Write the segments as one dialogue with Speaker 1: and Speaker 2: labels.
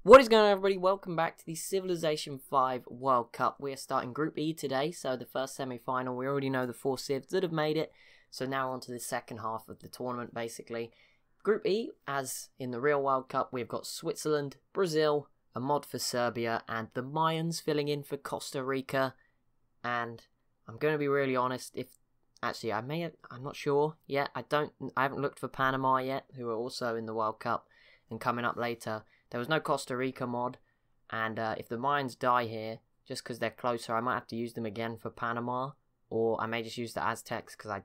Speaker 1: What is going on, everybody? Welcome back to the Civilization 5 World Cup. We are starting Group E today, so the first semi-final. We already know the 4 civs that have made it, so now on to the second half of the tournament, basically. Group E, as in the real World Cup, we've got Switzerland, Brazil, a mod for Serbia, and the Mayans filling in for Costa Rica. And I'm going to be really honest, actually, I'm not sure yet. I haven't looked for Panama yet, who are also in the World Cup and coming up later. There was no Costa Rica mod, and if the Mayans die here, just because they're closer, I might have to use them again for Panama, or I may just use the Aztecs, because I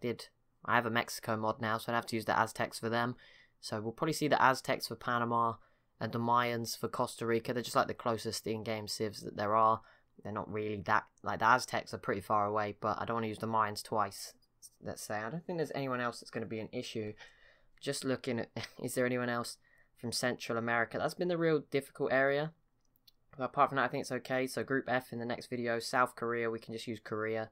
Speaker 1: have a Mexico mod now, so I'd have to use the Aztecs for them. So we'll probably see the Aztecs for Panama, and the Mayans for Costa Rica. They're just like the closest in-game civs that there are. They're not really that, like the Aztecs are pretty far away, but I don't want to use the Mayans twice, let's say. I don't think there's anyone else that's going to be an issue. Just looking at, is there anyone else from Central America? That's been the real difficult area. But apart from that, I think it's okay. So Group F in the next video, South Korea, we can just use Korea.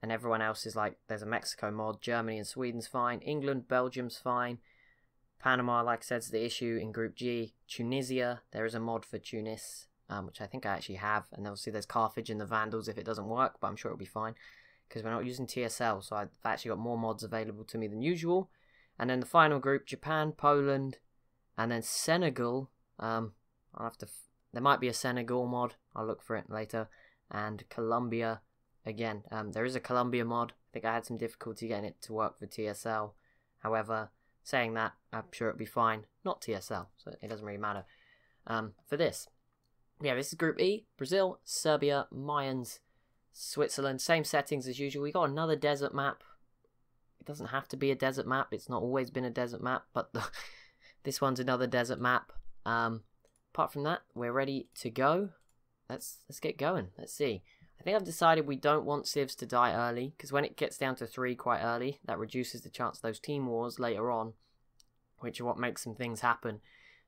Speaker 1: And everyone else is like, there's a Mexico mod, Germany and Sweden's fine, England, Belgium's fine. Panama, like I said, is the issue in Group G. Tunisia, there is a mod for Tunis, which I think I actually have. And obviously there's Carthage and the Vandals if it doesn't work, but I'm sure it'll be fine. Because we're not using TSL, so I've actually got more mods available to me than usual. And then the final group, Japan, Poland, and then Senegal. I'll have to. There might be a Senegal mod. I'll look for it later. And Colombia again. There is a Colombia mod. I think I had some difficulty getting it to work for TSL. However, saying that, I'm sure it'll be fine. Not TSL, so it doesn't really matter. For this, yeah, this is Group E. Brazil, Serbia, Mayans, Switzerland. Same settings as usual. We got another desert map. It doesn't have to be a desert map. It's not always been a desert map, but this one's another desert map. Apart from that, we're ready to go. Let's get going. Let's see. I think I've decided we don't want civs to die early, because when it gets down to 3 quite early, that reduces the chance of those team wars later on, which are what makes some things happen.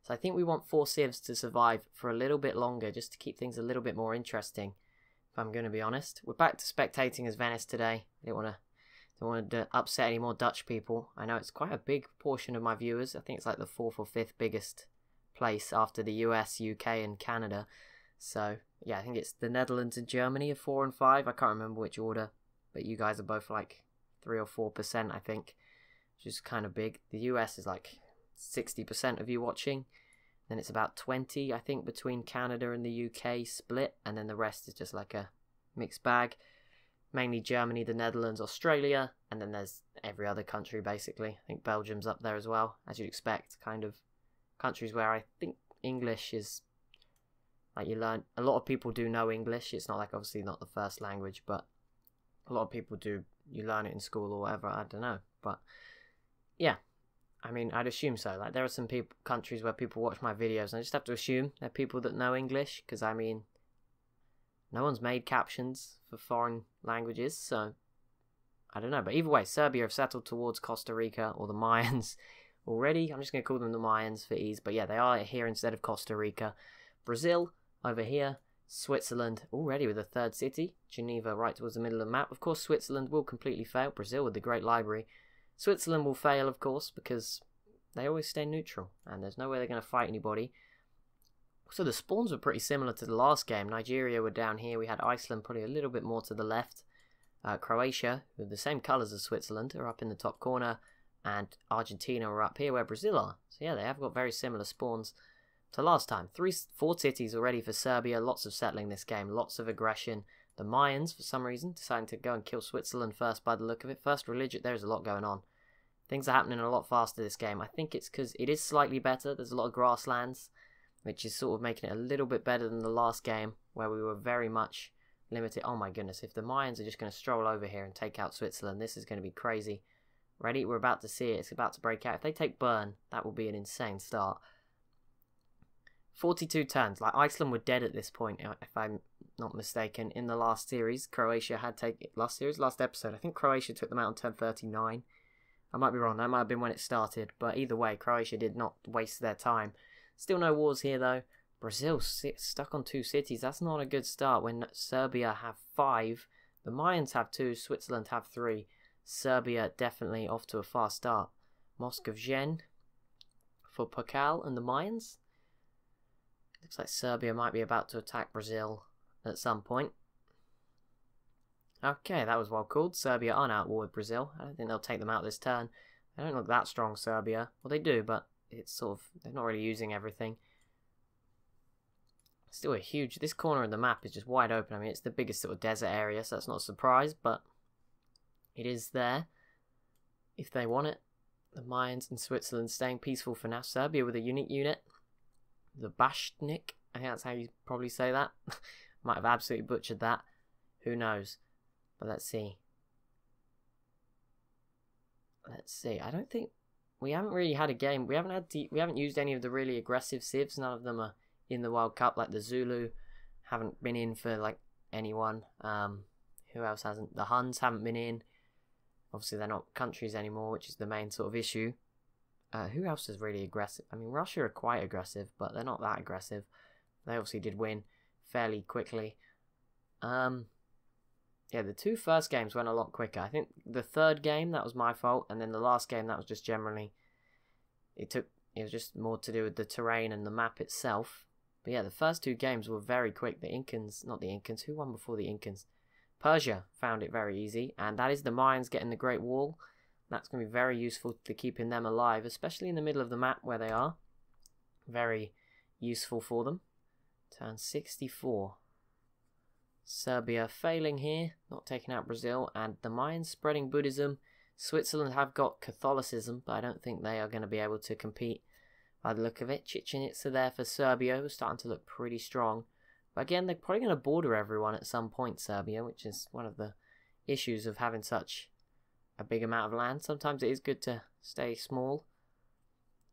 Speaker 1: So I think we want 4 civs to survive for a little bit longer, just to keep things a little bit more interesting, if I'm going to be honest. We're back to spectating as Venice today. I don't want to upset any more Dutch people. I know it's quite a big portion of my viewers. I think it's like the 4th or 5th biggest place after the US, UK and Canada. So yeah, I think it's the Netherlands and Germany are 4 and 5. I can't remember which order, but you guys are both like 3 or 4%, I think, which is kind of big. The US is like 60% of you watching. Then it's about 20, I think, between Canada and the UK split, and then the rest is just like a mixed bag. Mainly Germany, the Netherlands, Australia, and then there's every other country, basically. I think Belgium's up there as well, as you'd expect. Kind of countries where I think English is, like, you learn. A lot of people do know English. It's not like, obviously, not the first language, but a lot of people do. You learn it in school or whatever, I don't know. But, yeah, I mean, I'd assume so. Like, there are some countries where people watch my videos, and I just have to assume they're people that know English, because, I mean, no one's made captions for foreign languages, so I don't know. But either way, Serbia have settled towards Costa Rica, or the Mayans, already. I'm just going to call them the Mayans for ease. But yeah, they are here instead of Costa Rica. Brazil, over here. Switzerland, already with a 3rd city. Geneva, right towards the middle of the map. Of course, Switzerland will completely fail. Brazil with the Great Library. Switzerland will fail, of course, because they always stay neutral. And there's no way they're going to fight anybody. So the spawns were pretty similar to the last game. Nigeria were down here. We had Iceland probably a little bit more to the left. Croatia, with the same colours as Switzerland, are up in the top corner. And Argentina are up here where Brazil are. So yeah, they have got very similar spawns to last time. 4 cities already for Serbia. Lots of settling this game. Lots of aggression. The Mayans, for some reason, deciding to go and kill Switzerland first by the look of it. First religion. There's a lot going on. Things are happening a lot faster this game. I think it's because it is slightly better. There's a lot of grasslands, which is sort of making it a little bit better than the last game, where we were very much limited. Oh my goodness, if the Mayans are just going to stroll over here and take out Switzerland, this is going to be crazy. Ready? We're about to see it. It's about to break out. If they take Bern, that will be an insane start. 42 turns. Like, Iceland were dead at this point, if I'm not mistaken. In the last series, Croatia had taken... Last episode, I think Croatia took them out on turn 39. I might be wrong. That might have been when it started. But either way, Croatia did not waste their time. Still no wars here, though. Brazil stuck on 2 cities. That's not a good start when Serbia have 5. The Mayans have 2. Switzerland have 3. Serbia definitely off to a fast start. Mosque of Jen for Pakal and the Mayans. Looks like Serbia might be about to attack Brazil at some point. Okay, that was well called. Serbia are now at war with Brazil. I don't think they'll take them out this turn. They don't look that strong, Serbia. Well, they do, but it's sort of... they're not really using everything. Still a huge... this corner of the map is just wide open. I mean, it's the biggest sort of desert area, so that's not a surprise, but it is there if they want it. The Mayans and Switzerland staying peaceful for now. Serbia with a unique unit. The Bashnik. I think that's how you probably say that. Might have absolutely butchered that. Who knows? But let's see. Let's see. I don't think... we haven't really had a game. We haven't used any of the really aggressive civs. None of them are in the World Cup. Like the Zulu haven't been in for like anyone. Who else hasn't? The Huns haven't been in. Obviously they're not countries anymore, which is the main sort of issue. Who else is really aggressive? I mean, Russia are quite aggressive, but they're not that aggressive. They obviously did win fairly quickly. Yeah, the two first games went a lot quicker. I think the third game, that was my fault, and then the last game, that was just generally... it was just more to do with the terrain and the map itself. But yeah, the first two games were very quick. The Incans, not the Incans, who won before the Incans? Persia found it very easy, and that is the Mayans getting the Great Wall. That's going to be very useful to keeping them alive, especially in the middle of the map where they are. Very useful for them. Turn 64. Serbia failing here, not taking out Brazil, and the Mayans spreading Buddhism. Switzerland have got Catholicism, but I don't think they are going to be able to compete by the look of it. Chichen Itza there for Serbia, who's starting to look pretty strong. But again, they're probably going to border everyone at some point, Serbia, which is one of the issues of having such a big amount of land. Sometimes it is good to stay small.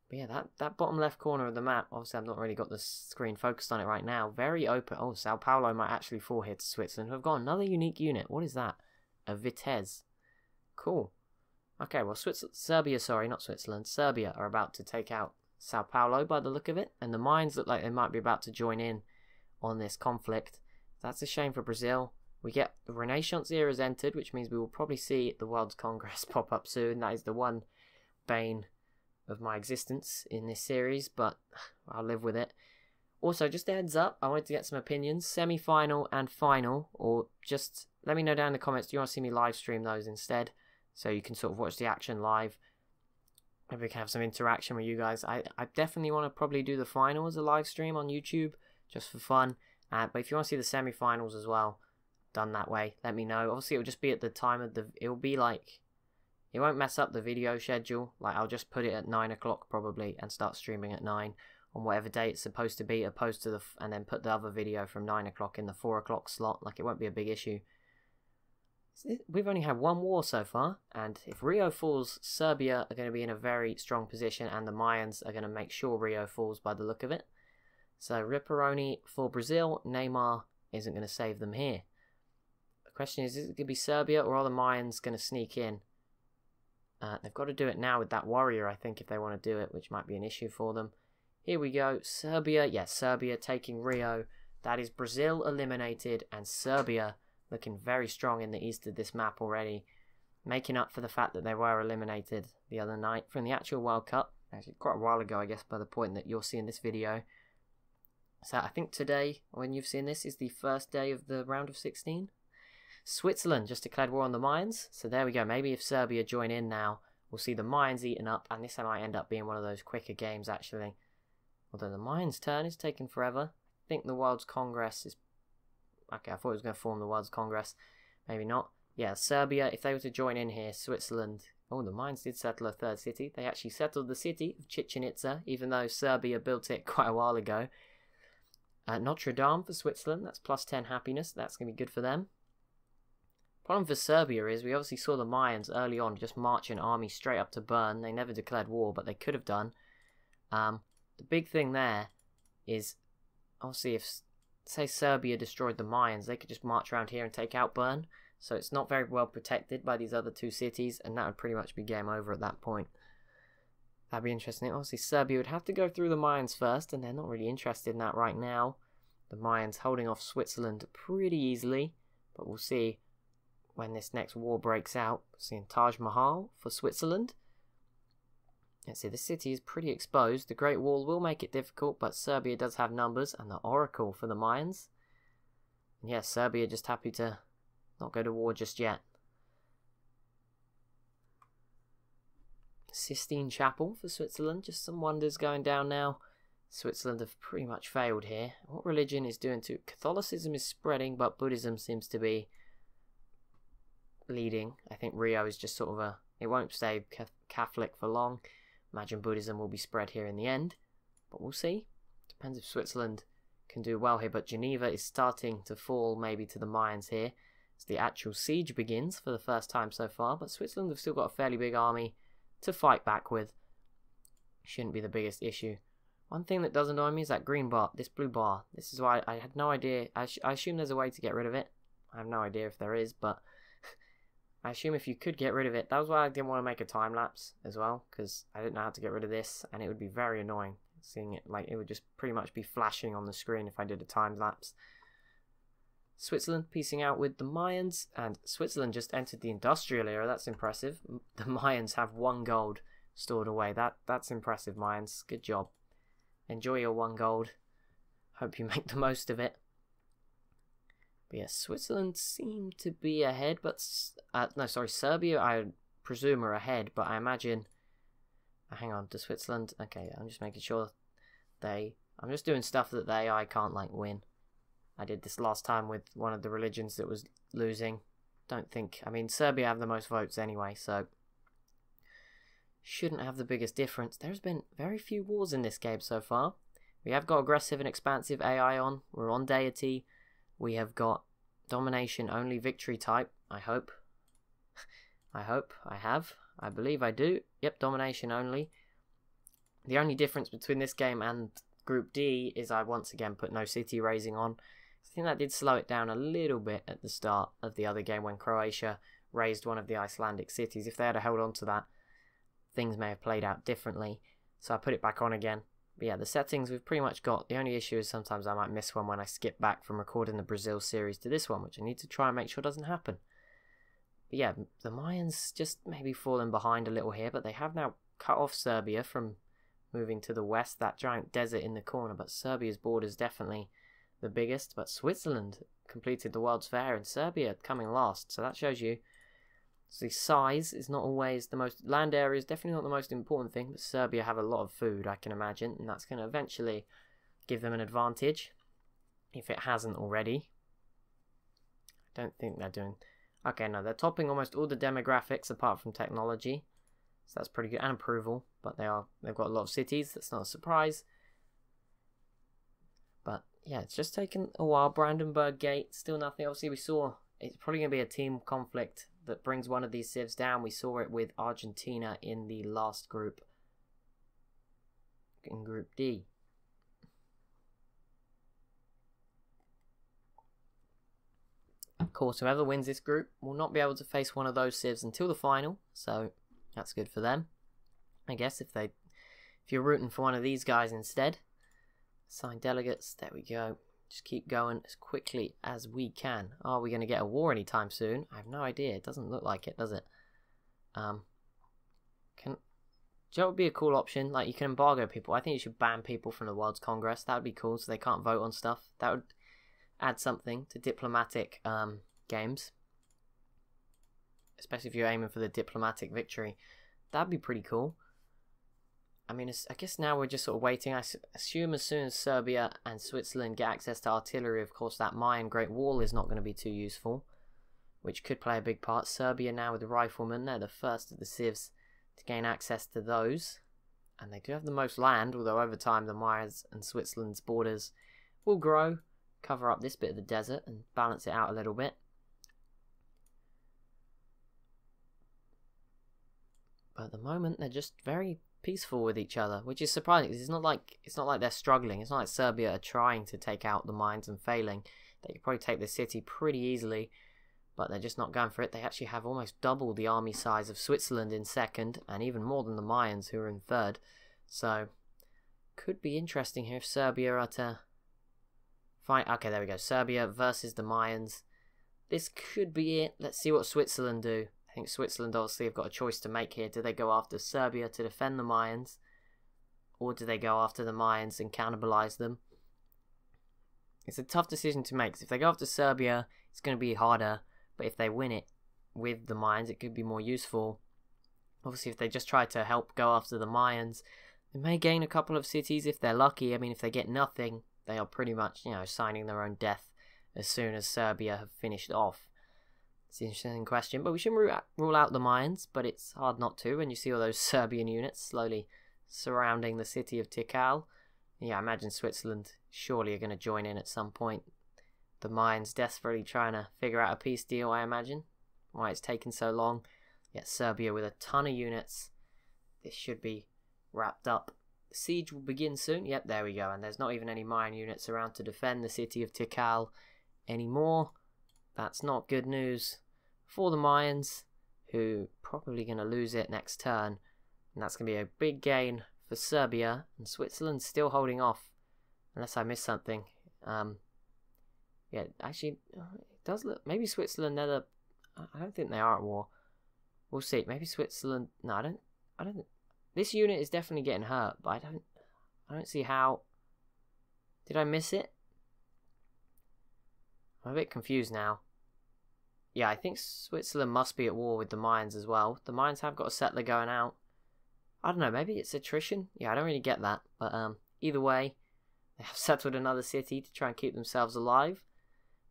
Speaker 1: But yeah, that bottom left corner of the map, obviously I've not really got the screen focused on it right now. Very open. Oh, Sao Paulo might actually fall here to Switzerland, who have got another unique unit. What is that? A Vitesse. Cool. Okay, well, Serbia are about to take out Sao Paulo by the look of it. And the Mayans look like they might be about to join in on this conflict. That's a shame for Brazil. We get the Renaissance era has entered, which means we will probably see the World's Congress pop up soon. That is the one bane of my existence in this series, but I'll live with it. Also, just a heads up, I wanted to get some opinions, semi-final and final, or just let me know down in the comments, do you want to see me live stream those instead, so you can sort of watch the action live. Maybe we can have some interaction with you guys. I definitely want to probably do the final as a live stream on YouTube, just for fun, but if you want to see the semi-finals as well, done that way, let me know. Obviously, it'll just be at the time of it will be like, it won't mess up the video schedule. Like, I'll just put it at 9 o'clock probably and start streaming at 9 on whatever day it's supposed to be, opposed to and then put the other video from 9 o'clock in the 4 o'clock slot. Like, it won't be a big issue. We've only had one war so far, and if Rio falls, Serbia are going to be in a very strong position, and the Mayans are going to make sure Rio falls by the look of it. So, Ripperoni for Brazil. Neymar isn't going to save them here. The question is it going to be Serbia, or are the Mayans going to sneak in? They've got to do it now with that warrior, I think, if they want to do it, which might be an issue for them. Here we go. Serbia. Yes, Serbia taking Rio. That is Brazil eliminated, and Serbia looking very strong in the east of this map already, making up for the fact that they were eliminated the other night from the actual World Cup. Actually, quite a while ago, I guess, by the point that you're seeing this video. So I think today, when you've seen this, is the first day of the round of 16. Switzerland just declared war on the Mayans, so there we go. Maybe if Serbia join in now, we'll see the Mayans eaten up, and this might end up being one of those quicker games, actually. Although the Mayans' turn is taking forever. I think the World's Congress is... okay, I thought it was going to form the World's Congress. Maybe not. Yeah, Serbia, if they were to join in here, Switzerland... oh, the Mayans did settle a third city. They actually settled the city of Chichen Itza, even though Serbia built it quite a while ago. Notre Dame for Switzerland, that's plus 10 happiness. That's going to be good for them. Problem for Serbia is we obviously saw the Mayans early on just march an army straight up to Bern. They never declared war, but they could have done. The big thing there is, obviously, if, say, Serbia destroyed the Mayans, they could just march around here and take out Bern. So it's not very well protected by these other two cities, and that would pretty much be game over at that point. That'd be interesting. Obviously, Serbia would have to go through the Mayans first, and they're not really interested in that right now. The Mayans holding off Switzerland pretty easily, but we'll see when this next war breaks out. Seeing Taj Mahal for Switzerland. Let's see, the city is pretty exposed. The Great Wall will make it difficult, but Serbia does have numbers, and the Oracle for the Mayans. And yeah, Serbia just happy to not go to war just yet. Sistine Chapel for Switzerland, just some wonders going down now. Switzerland have pretty much failed here. What religion is doing too? Catholicism is spreading, but Buddhism seems to be leading. I think Rio is just sort of it won't stay Catholic for long. Imagine Buddhism will be spread here in the end, but we'll see. Depends if Switzerland can do well here, but Geneva is starting to fall maybe to the Mayans here as the actual siege begins for the first time so far, but Switzerland have still got a fairly big army to fight back with. Shouldn't be the biggest issue. One thing that does annoy me is that green bar, this blue bar. This is why I had no idea. I assume there's a way to get rid of it. I have no idea if there is, but I assume if you could get rid of it. That was why I didn't want to make a time lapse as well, because I didn't know how to get rid of this, and it would be very annoying seeing it. Like, it would just pretty much be flashing on the screen if I did a time lapse. Switzerland piecing out with the Mayans, and Switzerland just entered the industrial era. That's impressive. The Mayans have 1 gold stored away. That's impressive, Mayans. Good job. Enjoy your 1 gold. Hope you make the most of it. But yeah, Switzerland seem to be ahead, but no, sorry, Serbia I presume are ahead, but I imagine. Hang on, to Switzerland. Okay, I'm just making sure I'm just doing stuff that the AI can't like win. I did this last time with one of the religions that was losing. I mean, Serbia have the most votes anyway, so shouldn't have the biggest difference. There's been very few wars in this game so far. We have got aggressive and expansive AI on. We're on deity. We have got domination only victory type. I hope. I believe I do. Yep, domination only. The only difference between this game and Group D is I once again put no city raising on. I think that did slow it down a little bit at the start of the other game when Croatia raised one of the Icelandic cities. If they had held on to that, things may have played out differently. So I put it back on again. But yeah, the settings we've pretty much got. The only issue is sometimes I might miss one when I skip back from recording the Brazil series to this one, which I need to try and make sure doesn't happen. But yeah, the Mayans just maybe falling behind a little here, but they have now cut off Serbia from moving to the west, that giant desert in the corner, but Serbia's border is definitely the biggest. But Switzerland completed the World's Fair and Serbia coming last, so that shows you the size is not always the most. Land area is definitely not the most important thing, but Serbia have a lot of food, I can imagine, and that's going to eventually give them an advantage if it hasn't already. I don't think they're doing. Okay, no, they're topping almost all the demographics apart from technology, so that's pretty good, and approval. But they've got a lot of cities. That's not a surprise. But yeah, it's just taken a while. Brandenburg Gate, still nothing. Obviously, we saw it's probably going to be a team conflict that brings one of these civs down. We saw it with Argentina in the last group, in Group D. Of course, whoever wins this group will not be able to face one of those civs until the final, so that's good for them. I guess if you're rooting for one of these guys instead. Assign delegates, there we go. Just keep going as quickly as we can. Are we going to get a war anytime soon? I have no idea. It doesn't look like it, does it? That would be a cool option. Like, you can embargo people. I think you should ban people from the World's Congress. That would be cool, so they can't vote on stuff. That would add something to diplomatic games. Especially if you're aiming for the diplomatic victory. That'd be pretty cool. I mean, I guess now we're just sort of waiting. I assume as soon as Serbia and Switzerland get access to artillery, of course, that Mayan Great Wall is not going to be too useful, which could play a big part. Serbia now with the riflemen, they're the first of the civs to gain access to those. And they do have the most land, although over time the Mayans and Switzerland's borders will grow, cover up this bit of the desert and balance it out a little bit. But at the moment, they're just very peaceful with each other, which is surprising because it's not like they're struggling. It's not like Serbia are trying to take out the Mayans and failing. They could probably take the city pretty easily, but they're just not going for it. They actually have almost double the army size of Switzerland in second, and even more than the Mayans, who are in third. So could be interesting here if Serbia are to fight. Okay, there we go. Serbia versus the Mayans. This could be it. Let's see what Switzerland do. think Switzerland obviously have got a choice to make here. Do they go after Serbia to defend the Mayans? Or do they go after the Mayans and cannibalize them? It's a tough decision to make. 'Cause if they go after Serbia, it's going to be harder. But if they win it with the Mayans, it could be more useful. Obviously, if they just try to help go after the Mayans, they may gain a couple of cities if they're lucky. I mean, if they get nothing, they are pretty much, you know, signing their own death as soon as Serbia have finished off. It's an interesting question, but we shouldn't rule out the Mayans, but it's hard not to when you see all those Serbian units slowly surrounding the city of Tikal. Yeah, I imagine Switzerland surely are going to join in at some point. The Mayans desperately trying to figure out a peace deal, I imagine. Why it's taken so long. Yet Serbia with a ton of units. This should be wrapped up. The siege will begin soon. Yep, there we go. And there's not even any Mayan units around to defend the city of Tikal anymore. That's not good news for the Mayans, who probably going to lose it next turn. And that's going to be a big gain for Serbia. And Switzerland's still holding off, unless I missed something. Yeah, actually, it does look... Maybe Switzerland, I don't think they are at war. We'll see. Maybe Switzerland... No, I don't... This unit is definitely getting hurt, but I don't see how... Did I miss it? I'm a bit confused now. Yeah, I think Switzerland must be at war with the Mayans as well. The Mayans have got a settler going out. I don't know, maybe it's attrition? Yeah, I don't really get that. But either way, they have settled another city to try and keep themselves alive.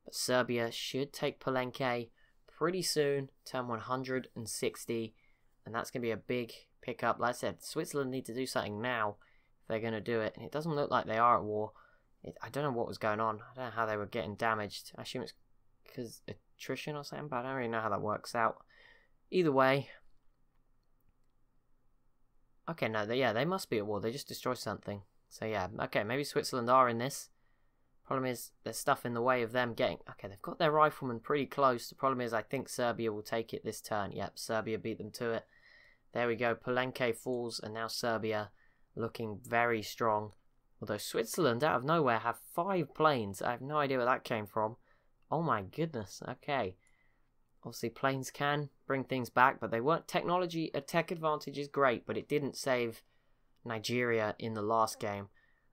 Speaker 1: But Serbia should take Palenque pretty soon, turn 160. And that's going to be a big pickup. Like I said, Switzerland need to do something now if they're going to do it. And it doesn't look like they are at war. I don't know what was going on. I don't know how they were getting damaged. I assume it's because attrition or something, but I don't really know how that works out. Either way. Okay, no, they must be at war. They just destroyed something. So yeah, okay, maybe Switzerland are in this. Problem is, there's stuff in the way of them getting... Okay, they've got their riflemen pretty close. The problem is, I think Serbia will take it this turn. Yep, Serbia beat them to it. There we go, Palenque falls, and now Serbia looking very strong. Although Switzerland, out of nowhere, have 5 planes. I have no idea where that came from. Oh my goodness, okay. Obviously, planes can bring things back, but they weren't... Technology, a tech advantage is great, but it didn't save Nigeria in the last game.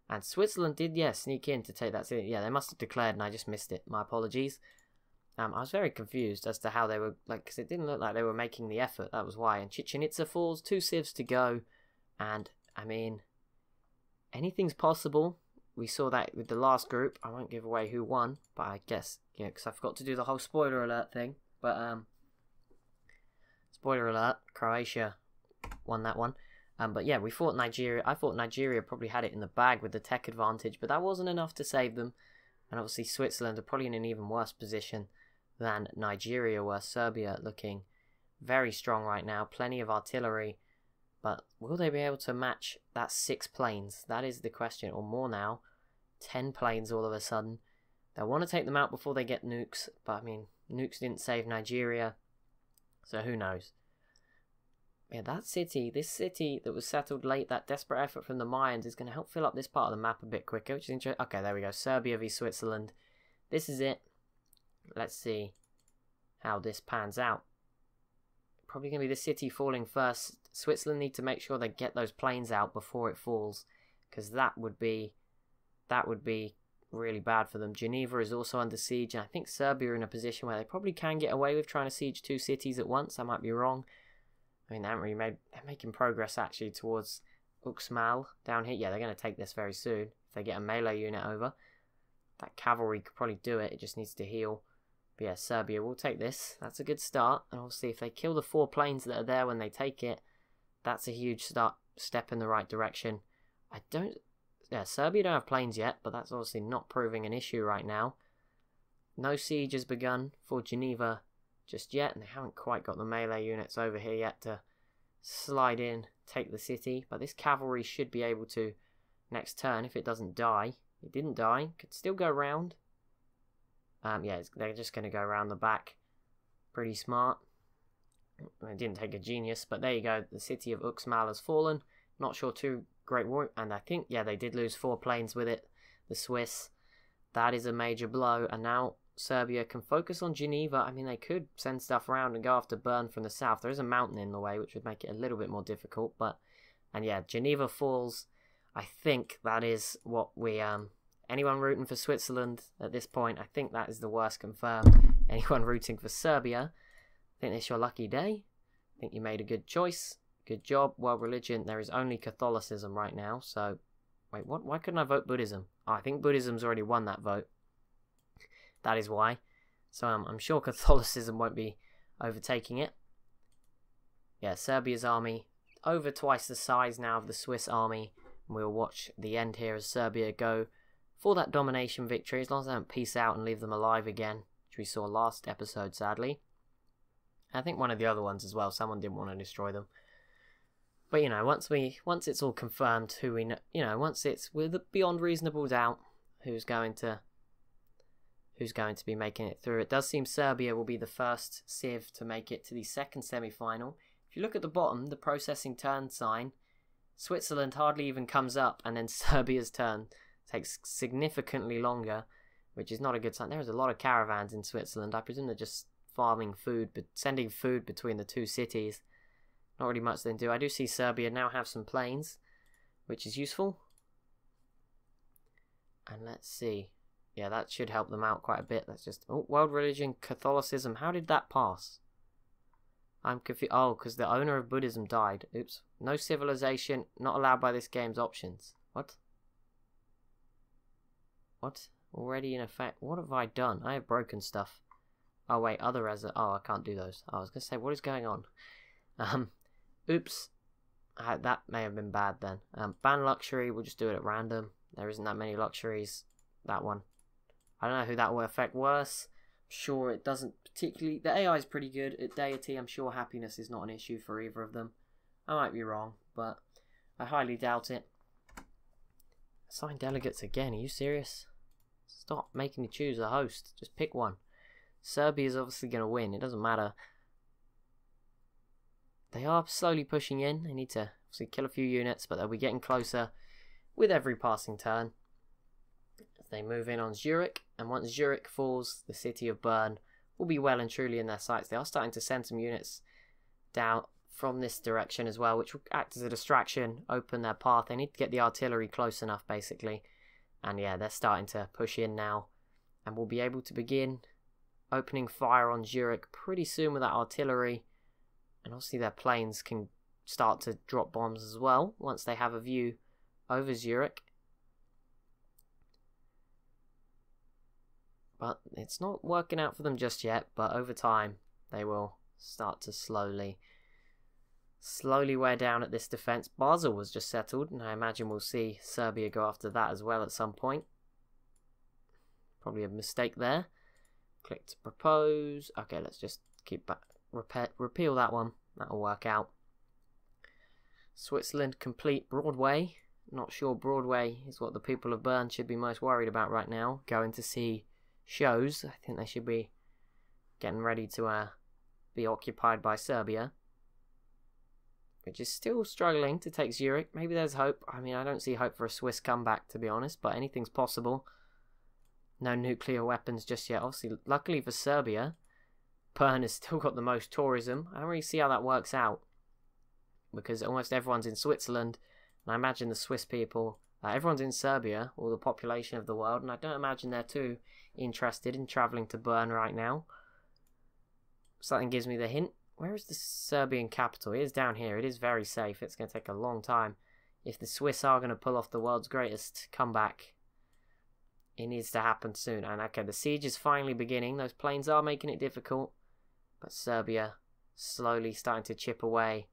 Speaker 1: And Switzerland did, yeah, sneak in to take that city. Yeah, they must have declared, and I just missed it. My apologies. I was very confused as to how they were... Like, because it didn't look like they were making the effort. That was why. And Chichen Itza falls, 2 civs to go. And, I mean... Anything's possible. We saw that with the last group. I won't give away who won, but I guess, yeah, because I forgot to do the whole spoiler alert thing. But, spoiler alert, Croatia won that one. But yeah, we fought Nigeria. I thought Nigeria probably had it in the bag with the tech advantage, but that wasn't enough to save them. And obviously Switzerland are probably in an even worse position than Nigeria were. Serbia looking very strong right now. Plenty of artillery. But will they be able to match that 6 planes? That is the question. Or more now. 10 planes all of a sudden. They'll want to take them out before they get nukes. But I mean, nukes didn't save Nigeria. So who knows? Yeah, that city, this city that was settled late, that desperate effort from the Mayans is going to help fill up this part of the map a bit quicker, which is interesting. Okay, there we go. Serbia v Switzerland. This is it. Let's see how this pans out. Probably going to be the city falling first. Switzerland need to make sure they get those planes out before it falls, because that would be really bad for them. Geneva is also under siege, and I think Serbia are in a position where they probably can get away with trying to siege 2 cities at once. I might be wrong. I mean, they haven't really they're making progress actually towards Uxmal down here. Yeah, they're going to take this very soon if they get a melee unit over. That cavalry could probably do it. It just needs to heal. But yeah, Serbia will take this. That's a good start. And obviously, if they kill the 4 planes that are there when they take it, that's a huge step in the right direction. Yeah, Serbia don't have planes yet, but that's obviously not proving an issue right now. No siege has begun for Geneva just yet, and they haven't quite got the melee units over here yet to slide in, take the city. But this cavalry should be able to next turn if it doesn't die. It didn't die, could still go round. Yeah, they're just going to go around the back. Pretty smart. It didn't take a genius, but there you go. The city of Uxmal has fallen. Not sure too great war, and I think, yeah, they did lose 4 planes with it. The Swiss. That is a major blow, and now Serbia can focus on Geneva. I mean, they could send stuff around and go after Bern from the south. There is a mountain in the way, which would make it a little bit more difficult. But, and yeah, Geneva falls. I think that is what we, anyone rooting for Switzerland at this point, I think that is the worst confirmed. Anyone rooting for Serbia, I think it's your lucky day. I think you made a good choice. Good job. World religion, there is only Catholicism right now. So, wait, what? Why couldn't I vote Buddhism? Oh, I think Buddhism's already won that vote. That is why. So I'm sure Catholicism won't be overtaking it. Yeah, Serbia's army over twice the size now of the Swiss army. And we'll watch the end here as Serbia go for that domination victory. As long as they don't peace out and leave them alive again, which we saw last episode, sadly. I think one of the other ones as well. Someone didn't want to destroy them. But you know, once it's all confirmed, who we know, you know, once it's with beyond reasonable doubt, who's going to be making it through. It does seem Serbia will be the first Civ to make it to the second semi-final. If you look at the bottom, the processing turn sign, Switzerland hardly even comes up, and then Serbia's turn takes significantly longer, which is not a good sign. There's a lot of caravans in Switzerland. I presume they're just farming food, but sending food between the two cities. Not really much they can do. I do see Serbia now have some planes, which is useful. And let's see. Yeah, that should help them out quite a bit. That's just... Oh, world religion, Catholicism. How did that pass? I'm confused. Oh, because the owner of Buddhism died. Oops. No civilization. Not allowed by this game's options. What? What? Already in effect. What have I done? I have broken stuff. Oh, wait. Other as... Oh, I can't do those. I was going to say, what is going on? Oops. That may have been bad then. Ban luxury. We'll just do it at random. There isn't that many luxuries. That one. I don't know who that will affect worse. I'm sure it doesn't particularly... The AI is pretty good at deity. I'm sure happiness is not an issue for either of them. I might be wrong, but I highly doubt it. Assign delegates again. Are you serious? Stop making me choose a host. Just pick one. Serbia is obviously going to win. It doesn't matter. They are slowly pushing in. They need to obviously kill a few units, but they'll be getting closer with every passing turn. They move in on Zurich, and once Zurich falls, the city of Bern will be well and truly in their sights. They are starting to send some units down from this direction as well, which will act as a distraction, open their path. They need to get the artillery close enough, basically. And yeah, they're starting to push in now, and we'll be able to begin opening fire on Zurich pretty soon with that artillery. And obviously their planes can start to drop bombs as well, once they have a view over Zurich. But it's not working out for them just yet, but over time they will start to slowly wear down at this defense. Basel was just settled, and I imagine we'll see Serbia go after that as well at some point. Probably a mistake there. Click to propose. Okay, let's just keep back. Repeal that one. That'll work out. Switzerland complete Broadway. Not sure Broadway is what the people of Bern should be most worried about right now. Going to see shows. I think they should be getting ready to be occupied by Serbia, which is still struggling to take Zurich. Maybe there's hope. I mean, I don't see hope for a Swiss comeback, to be honest, but anything's possible. No nuclear weapons just yet. Obviously, luckily for Serbia, Bern has still got the most tourism. I don't really see how that works out, because almost everyone's in Switzerland, and I imagine the Swiss people, everyone's in Serbia, or the population of the world, and I don't imagine they're too interested in travelling to Bern right now. Something gives me the hint. Where is the Serbian capital? It is down here. It is very safe. It's going to take a long time. If the Swiss are going to pull off the world's greatest comeback, it needs to happen soon. And okay, the siege is finally beginning. Those planes are making it difficult, but Serbia slowly starting to chip away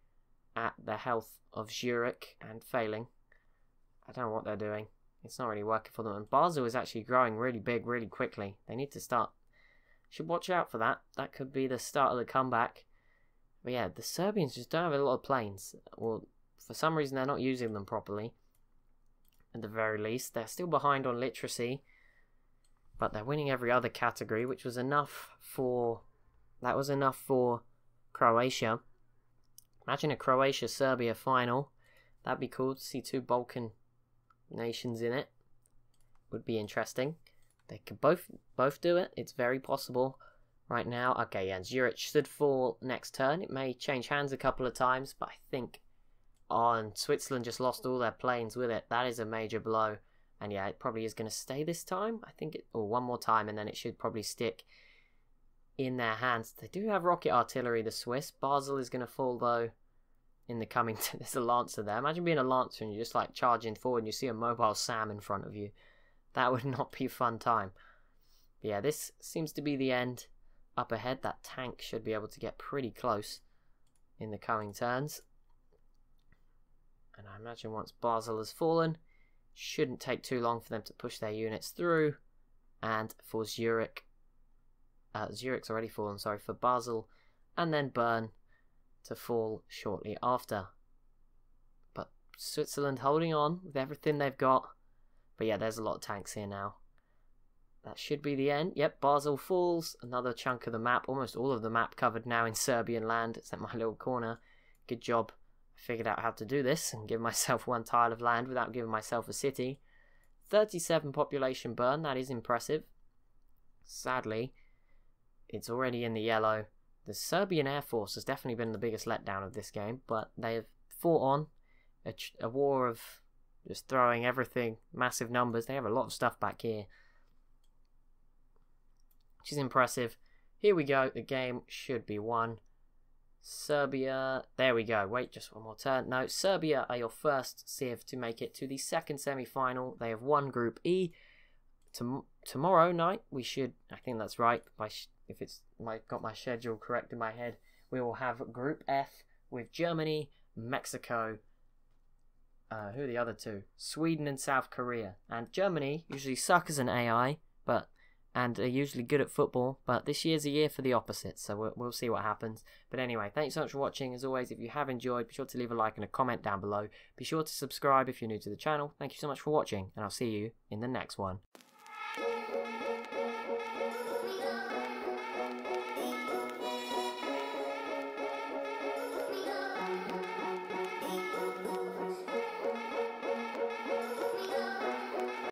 Speaker 1: at the health of Zurich and failing. I don't know what they're doing. It's not really working for them. And Basel is actually growing really big, really quickly. They need to start. Should watch out for that. That could be the start of the comeback. But yeah, the Serbians just don't have a lot of planes. Well, for some reason they're not using them properly. At the very least. They're still behind on literacy. But they're winning every other category, which was enough for... That was enough for Croatia. Imagine a Croatia-Serbia final. That'd be cool to see two Balkan nations in it. Would be interesting. They could both do it. It's very possible right now. Okay, yeah, Zurich should fall next turn. It may change hands a couple of times, but I think... Oh, and Switzerland just lost all their planes with it. That is a major blow. And yeah, it probably is going to stay this time. I think it... Or one more time, and then it should probably stick in their hands. They do have rocket artillery, the Swiss. Basel is going to fall, though, in the coming... There's a Lancer there. Imagine being a Lancer and you're just, like, charging forward and you see a mobile SAM in front of you. That would not be a fun time. But yeah, this seems to be the end. Up ahead, that tank should be able to get pretty close in the coming turns. And I imagine once Basel has fallen, shouldn't take too long for them to push their units through. And for Zurich, Zurich's already fallen, sorry, for Basel, and then Bern to fall shortly after. But Switzerland holding on with everything they've got. But yeah, there's a lot of tanks here now. That should be the end. Yep, Basel falls. Another chunk of the map. Almost all of the map covered now in Serbian land, except my little corner. Good job. I figured out how to do this and give myself one tile of land without giving myself a city. 37 population burn. That is impressive. Sadly, it's already in the yellow. The Serbian Air Force has definitely been the biggest letdown of this game, but they have fought on a war of just throwing everything, massive numbers. They have a lot of stuff back here, which is impressive. Here we go. The game should be won. Serbia. There we go. Wait, just one more turn. No, Serbia are your first civ to make it to the second semi-final. They have won Group E. Tomorrow night, we should, I think that's right, if it's got my schedule correct in my head, we will have Group F with Germany, Mexico, who are the other two? Sweden and South Korea. And Germany usually suck as an AI, and are usually good at football, but this year's a year for the opposite, so we'll see what happens. But anyway, thanks so much for watching. As always, if you have enjoyed, be sure to leave a like and a comment down below. Be sure to subscribe if you're new to the channel. Thank you so much for watching, and I'll see you in the next one.